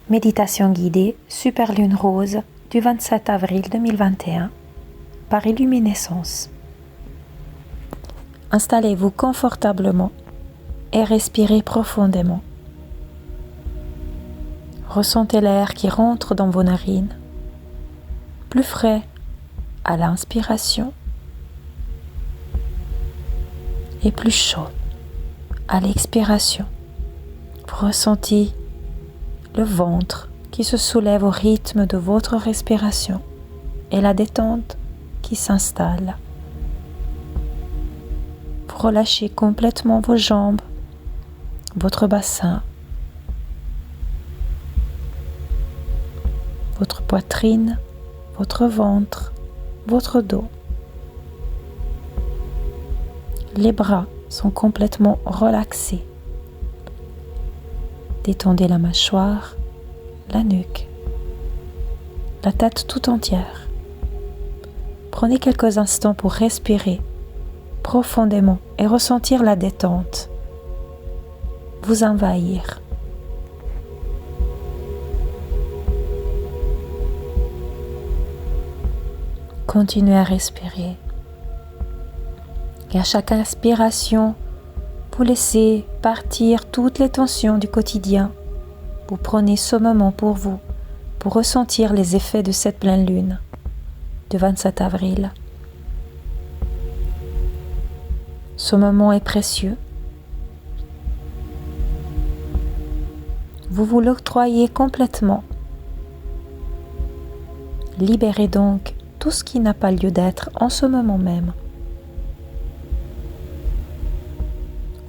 Méditation guidée Super Lune Rose du 27 avril 2021 par Illuminescence. Installez-vous confortablement et respirez profondément. Ressentez l'air qui rentre dans vos narines, plus frais à l'inspiration et plus chaud à l'expiration. Vous ressentez le ventre qui se soulève au rythme de votre respiration et la détente qui s'installe. Vous relâchez complètement vos jambes, votre bassin, votre poitrine, votre ventre, votre dos. Les bras sont complètement relaxés. Détendez la mâchoire, la nuque, la tête tout entière. Prenez quelques instants pour respirer profondément et ressentir la détente vous envahir. Continuez à respirer. Et à chaque inspiration, vous laissez partir toutes les tensions du quotidien. Vous prenez ce moment pour vous, pour ressentir les effets de cette pleine lune du 27 avril. Ce moment est précieux. Vous vous l'octroyez complètement. Libérez donc tout ce qui n'a pas lieu d'être en ce moment même.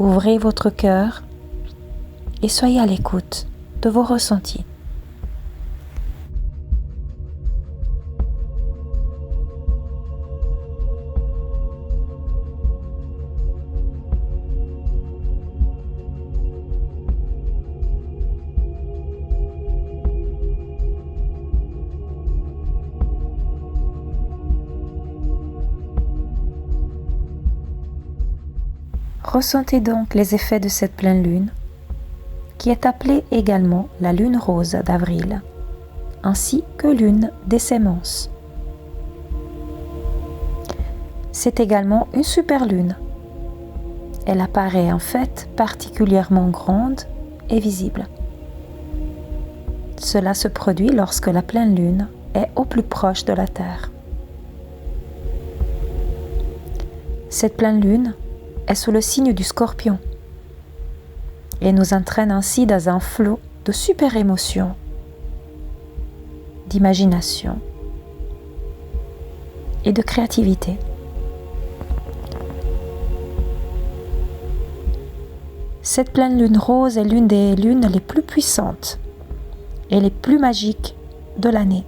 Ouvrez votre cœur et soyez à l'écoute de vos ressentis. Ressentez donc les effets de cette pleine lune, qui est appelée également la lune rose d'avril, ainsi que lune des sémences. C'est également une super lune. Elle apparaît en fait particulièrement grande et visible. Cela se produit lorsque la pleine lune est au plus proche de la Terre. Cette pleine lune est sous le signe du Scorpion et nous entraîne ainsi dans un flot de super émotions, d'imagination et de créativité. Cette pleine lune rose est l'une des lunes les plus puissantes et les plus magiques de l'année.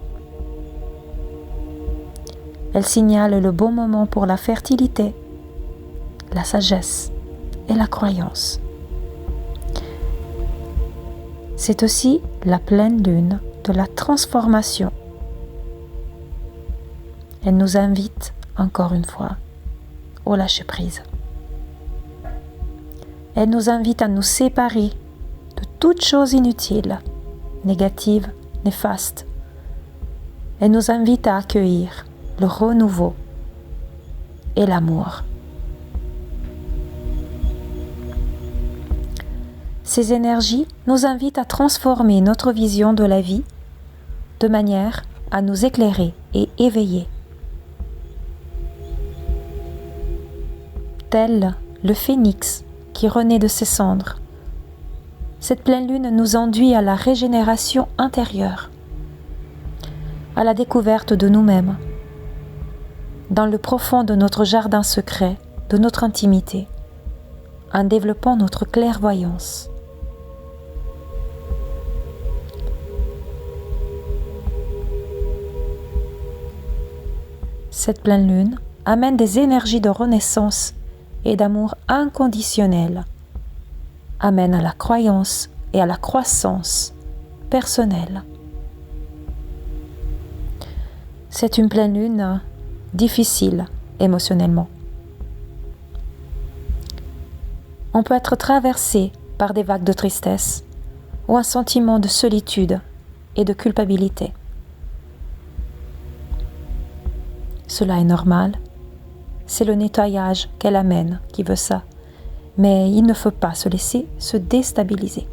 Elle signale le bon moment pour la fertilité, la sagesse et la croyance. C'est aussi la pleine lune de la transformation. Elle nous invite, encore une fois, au lâcher-prise. Elle nous invite à nous séparer de toute chose inutile, négative, néfaste. Elle nous invite à accueillir le renouveau et l'amour. Ces énergies nous invitent à transformer notre vision de la vie de manière à nous éclairer et éveiller. Tel le phénix qui renaît de ses cendres, cette pleine lune nous induit à la régénération intérieure, à la découverte de nous-mêmes, dans le profond de notre jardin secret, de notre intimité, en développant notre clairvoyance. Cette pleine lune amène des énergies de renaissance et d'amour inconditionnel, amène à la croyance et à la croissance personnelle. C'est une pleine lune difficile émotionnellement. On peut être traversé par des vagues de tristesse ou un sentiment de solitude et de culpabilité. Cela est normal, c'est le nettoyage qu'elle amène qui veut ça, mais il ne faut pas se laisser se déstabiliser.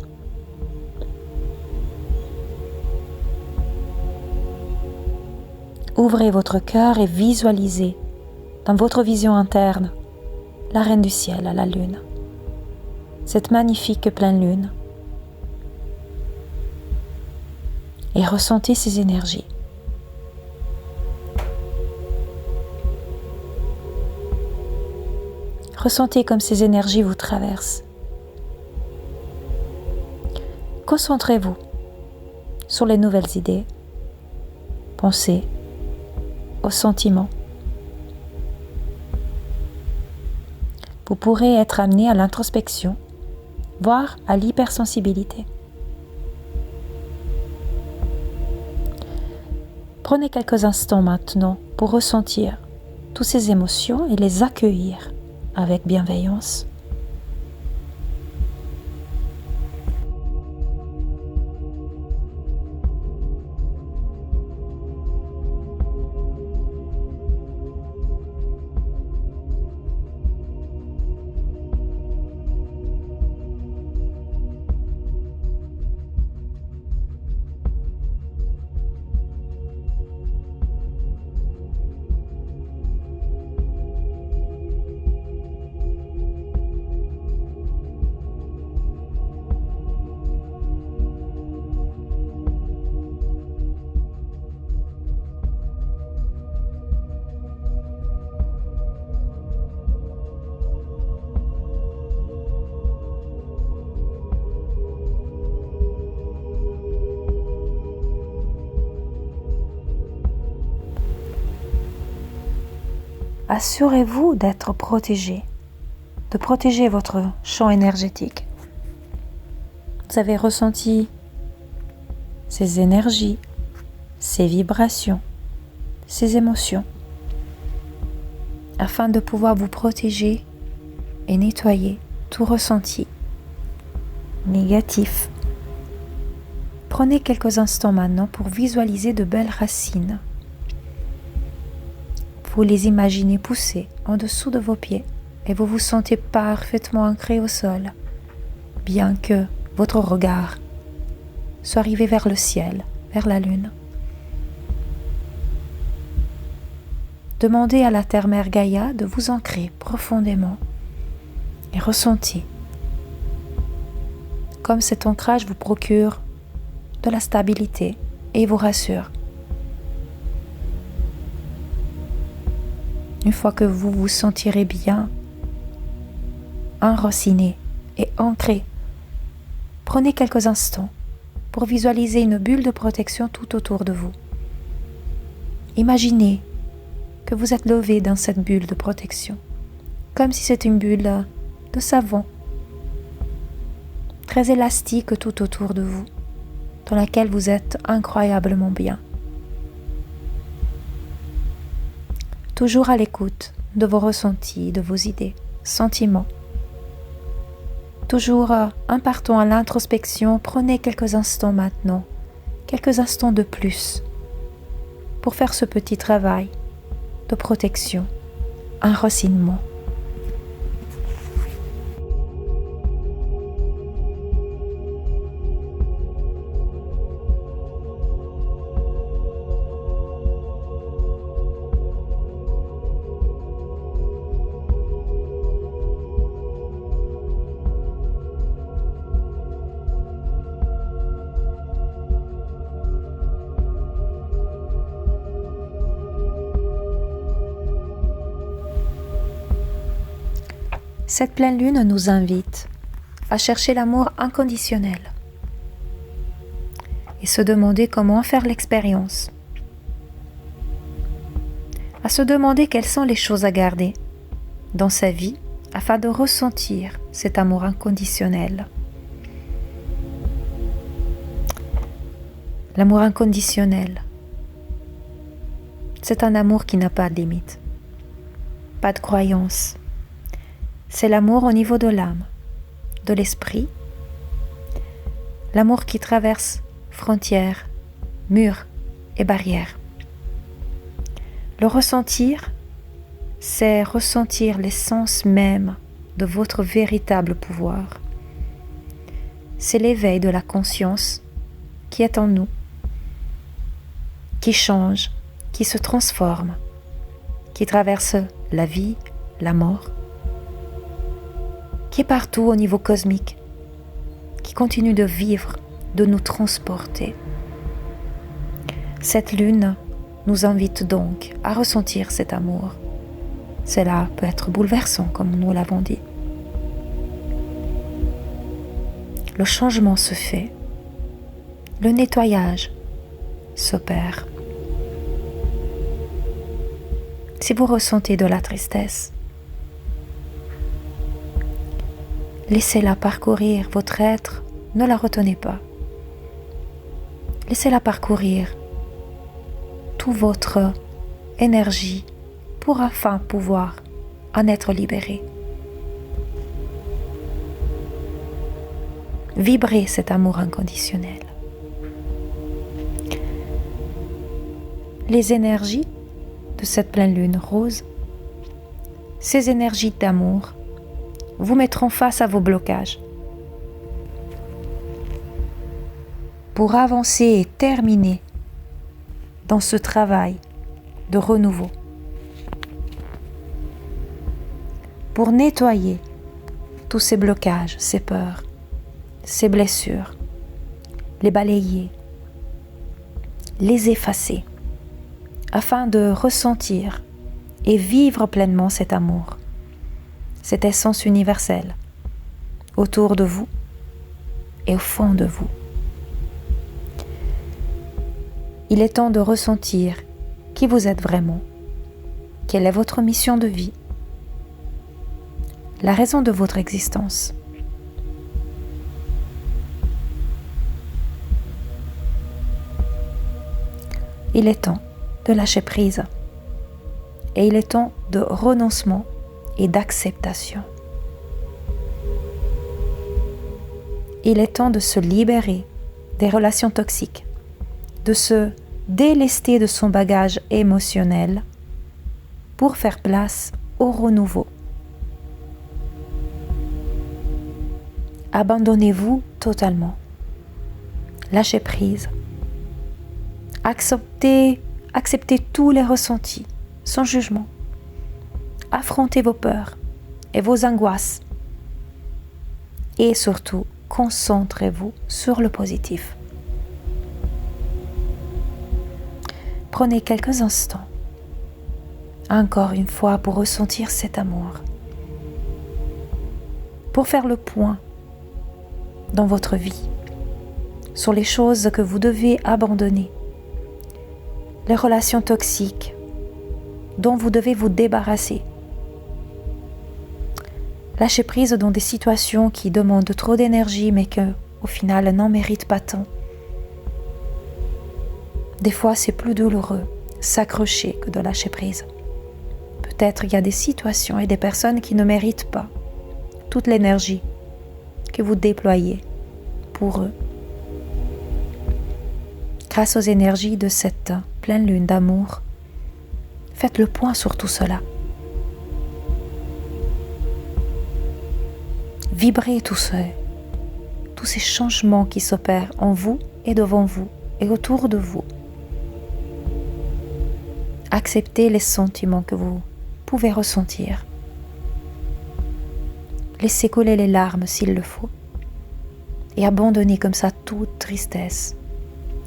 Ouvrez votre cœur et visualisez dans votre vision interne la reine du ciel à la lune, cette magnifique pleine lune, et ressentez ces énergies. Ressentez comme ces énergies vous traversent. Concentrez-vous sur les nouvelles idées, pensez aux sentiments. Vous pourrez être amené à l'introspection, voire à l'hypersensibilité. Prenez quelques instants maintenant pour ressentir toutes ces émotions et les accueillir avec bienveillance. Assurez-vous d'être protégé, de protéger votre champ énergétique. Vous avez ressenti ces énergies, ces vibrations, ces émotions, afin de pouvoir vous protéger et nettoyer tout ressenti négatif. Prenez quelques instants maintenant pour visualiser de belles racines. Vous les imaginez pousser en dessous de vos pieds et vous vous sentez parfaitement ancré au sol, bien que votre regard soit arrivé vers le ciel, vers la lune. Demandez à la terre-mère Gaïa de vous ancrer profondément et ressentez comme cet ancrage vous procure de la stabilité et vous rassure. Une fois que vous vous sentirez bien, enraciné et ancré, prenez quelques instants pour visualiser une bulle de protection tout autour de vous. Imaginez que vous êtes levé dans cette bulle de protection, comme si c'était une bulle de savon, très élastique tout autour de vous, dans laquelle vous êtes incroyablement bien. Toujours à l'écoute de vos ressentis, de vos idées, sentiments. Toujours en partant à l'introspection, prenez quelques instants maintenant, quelques instants de plus, pour faire ce petit travail de protection, enracinement. Cette pleine lune nous invite à chercher l'amour inconditionnel et se demander comment faire l'expérience, à se demander quelles sont les choses à garder dans sa vie afin de ressentir cet amour inconditionnel. L'amour inconditionnel, c'est un amour qui n'a pas de limite, pas de croyance. C'est l'amour au niveau de l'âme, de l'esprit, l'amour qui traverse frontières murs et barrières. Le ressentir, c'est ressentir l'essence même de votre véritable pouvoir. C'est l'éveil de la conscience qui est en nous, qui change, qui se transforme, qui traverse la vie, la mort, qui est partout au niveau cosmique, qui continue de vivre, de nous transporter. Cette lune nous invite donc à ressentir cet amour. Cela peut être bouleversant, comme nous l'avons dit. Le changement se fait, le nettoyage s'opère. Si vous ressentez de la tristesse, laissez-la parcourir votre être, ne la retenez pas. Laissez-la parcourir toute votre énergie pour enfin pouvoir en être libéré. Vibrez cet amour inconditionnel. Les énergies de cette pleine lune rose, ces énergies d'amour, vous mettront face à vos blocages. Pour avancer et terminer dans ce travail de renouveau. Pour nettoyer tous ces blocages, ces peurs, ces blessures, les balayer, les effacer, afin de ressentir et vivre pleinement cet amour, cette essence universelle, autour de vous et au fond de vous. Il est temps de ressentir qui vous êtes vraiment, quelle est votre mission de vie, la raison de votre existence. Il est temps de lâcher prise et il est temps de renoncement et d'acceptation. Il est temps de se libérer des relations toxiques, de se délester de son bagage émotionnel pour faire place au renouveau. Abandonnez-vous totalement. Lâchez prise. Acceptez tous les ressentis, sans jugement. Affrontez vos peurs et vos angoisses. Et surtout, concentrez-vous sur le positif. Prenez quelques instants, encore une fois, pour ressentir cet amour, pour faire le point dans votre vie sur les choses que vous devez abandonner, les relations toxiques dont vous devez vous débarrasser. Lâchez prise dans des situations qui demandent trop d'énergie mais que, au final, n'en méritent pas tant. Des fois, c'est plus douloureux s'accrocher que de lâcher prise. Peut-être il y a des situations et des personnes qui ne méritent pas toute l'énergie que vous déployez pour eux. Grâce aux énergies de cette pleine lune d'amour, faites le point sur tout cela. Vibrez tous ces changements qui s'opèrent en vous et devant vous et autour de vous. Acceptez les sentiments que vous pouvez ressentir. Laissez couler les larmes s'il le faut. Et abandonnez comme ça toute tristesse,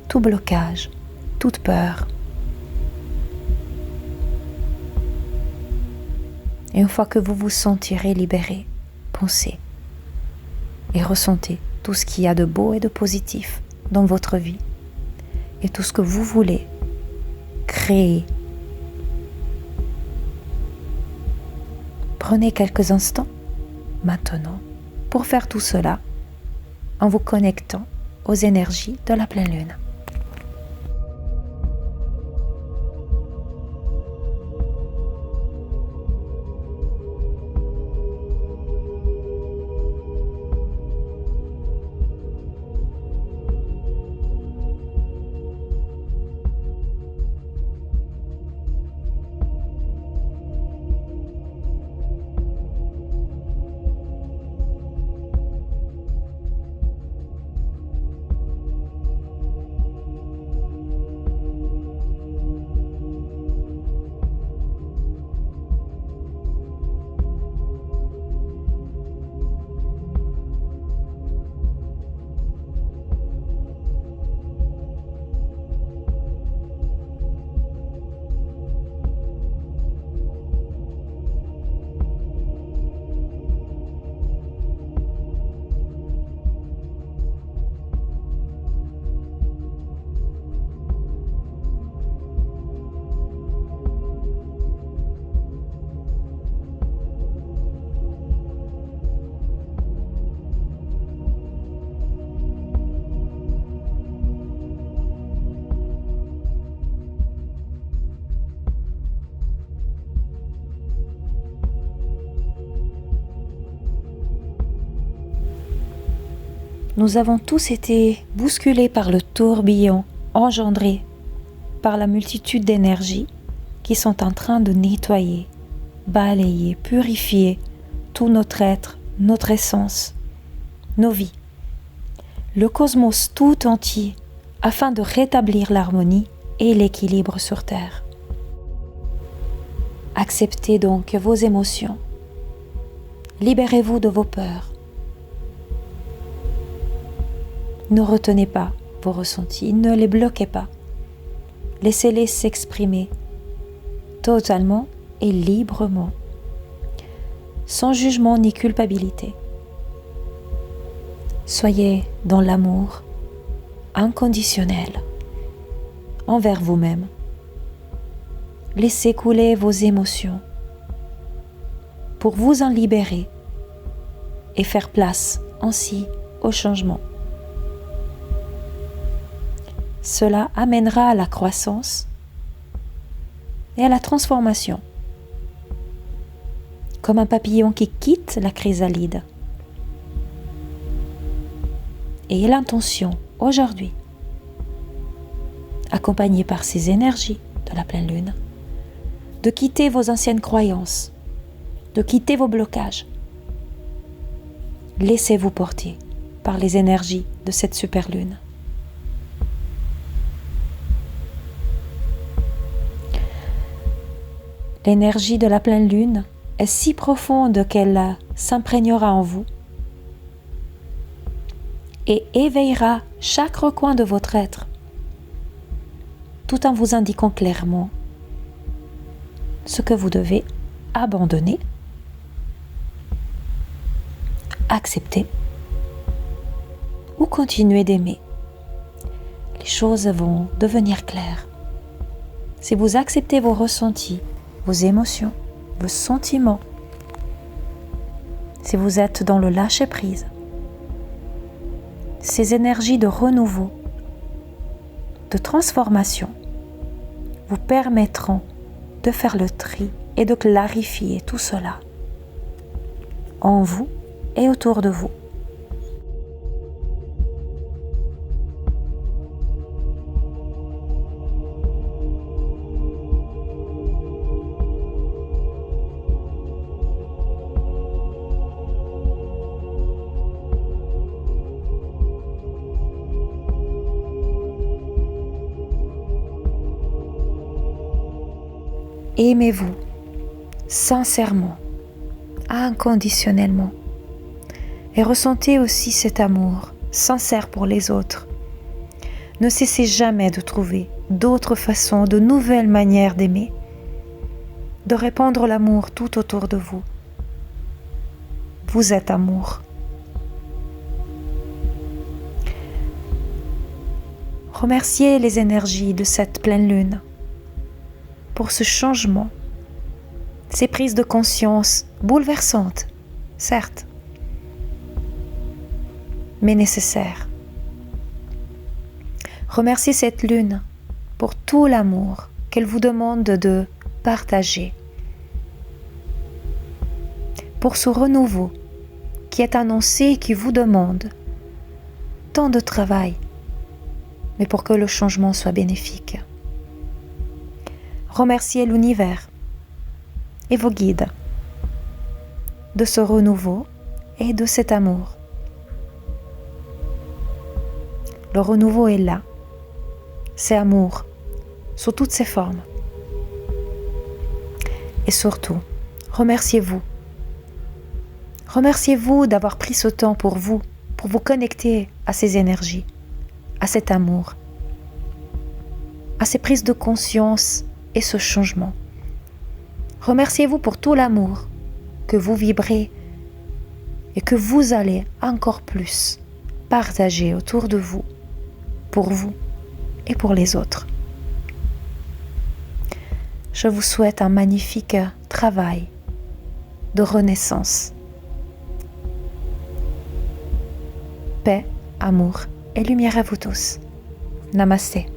tout blocage, toute peur. Et une fois que vous vous sentirez libéré, pensez et ressentez tout ce qu'il y a de beau et de positif dans votre vie et tout ce que vous voulez créer. Prenez quelques instants maintenant pour faire tout cela en vous connectant aux énergies de la pleine lune. nous avons tous été bousculés par le tourbillon engendré par la multitude d'énergies qui sont en train de nettoyer, balayer, purifier tout notre être, notre essence, nos vies, le cosmos tout entier, afin de rétablir l'harmonie et l'équilibre sur Terre. Acceptez donc vos émotions. Libérez-vous de vos peurs. Ne retenez pas vos ressentis, ne les bloquez pas. Laissez-les s'exprimer totalement et librement, sans jugement ni culpabilité. Soyez dans l'amour inconditionnel envers vous-même. Laissez couler vos émotions pour vous en libérer et faire place ainsi au changement. Cela amènera à la croissance et à la transformation, comme un papillon qui quitte la chrysalide. Ayez l'intention aujourd'hui, accompagné par ces énergies de la pleine lune, de quitter vos anciennes croyances, de quitter vos blocages. Laissez-vous porter par les énergies de cette super lune. L'énergie de la pleine lune est si profonde qu'elle s'imprégnera en vous et éveillera chaque recoin de votre être, tout en vous indiquant clairement ce que vous devez abandonner, accepter ou continuer d'aimer. Les choses vont devenir claires. Si vous acceptez vos ressentis, vos émotions, vos sentiments, si vous êtes dans le lâcher-prise, ces énergies de renouveau, de transformation, vous permettront de faire le tri et de clarifier tout cela en vous et autour de vous. Aimez-vous sincèrement, inconditionnellement, et ressentez aussi cet amour sincère pour les autres. Ne cessez jamais de trouver d'autres façons, de nouvelles manières d'aimer, de répandre l'amour tout autour de vous. Vous êtes amour. Remerciez les énergies de cette pleine lune pour ce changement, ces prises de conscience bouleversantes, certes, mais nécessaires. Remerciez cette lune pour tout l'amour qu'elle vous demande de partager, pour ce renouveau qui est annoncé et qui vous demande tant de travail, mais pour que le changement soit bénéfique. Remerciez l'univers et vos guides de ce renouveau et de cet amour. Le renouveau est là. C'est amour sous toutes ses formes. Et surtout, remerciez-vous. Remerciez-vous d'avoir pris ce temps pour vous connecter à ces énergies, à cet amour, à ces prises de conscience et ce changement. Remerciez-vous pour tout l'amour que vous vibrez et que vous allez encore plus partager autour de vous, pour vous et pour les autres. Je vous souhaite un magnifique travail de renaissance. Paix, amour et lumière à vous tous. Namasté.